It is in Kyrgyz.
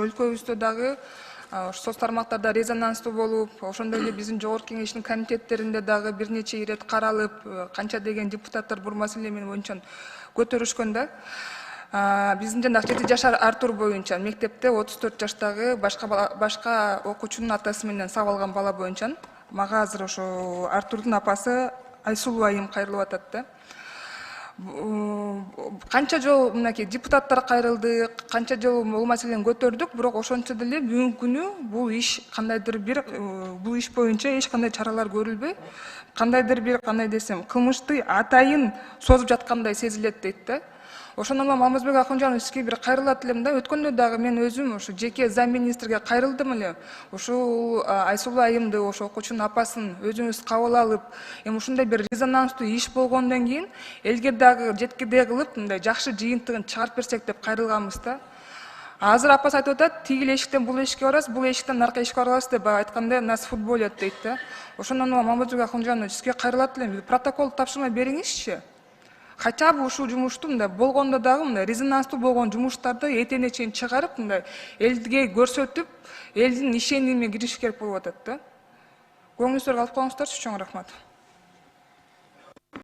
өлкөбүздө дагы соц тармактарда резонанстуу болуп, ошондой эле биздин жогорку кеңештин комитеттеринде дагы бир нече ирет каралып, канча деген депутаттар бул маселе боюнча көтөрүшкөн да. Биздин жанагы 7 жашар Артур боюнча мектепте 34 жаштагы башка окуучунун атасы менен сабап алган бала боюнча мага азыр ошо Артурдун апасы Айсулуу айым кайрылып атат да. Канча жолу мынакей депутаттар кайрылды, канча жолу бул маселени көтөрдүк, бирок ошончо деле бүгүнкү күнү бул иш кандайдыр бир бул иш боюнча эч кандай чаралар көрүлбөй, кандайдыр бир кандай десем, кылмышты атайын созуп жаткандай сезилет дейт да. Ошондон улам Алмазбек Акунжанов сизге бир кайрылат элем да. Өткөндө дагы мен өзүм ошо жеке замминистрге кайрылдым эле. Ушул Айсулуу айымды, ошо окуучунун апасын өзүңүз кабыл алып, эми ушундай бир резонанстуу иш болгондон кийин элге дагы жеткидей кылып, мындай жакшы жыйынтыгын чыгарып берсек деп кайрылганбыз да. Азыр апасы айтып атат, тигил эшиктен бул эшикке барасыз, бул эшиктен наркы эшикке барасыз деп айтканда нас футболет дейт да. Ошондон улам Алмазбек Акунжанов сизге кайрылат элем, протокол тапшырма бериңизчи. Хотя бы ушул жумушту мындай болгондо дагы мындай резонанстуу болгон жумуштарды этене чейин чыгарып, мындай элге көрсөтүп, элдин ишенимине кириш керек болуп атат да. Көңүлүңүздөргө алып коюңуздарчы, чоң рахмат.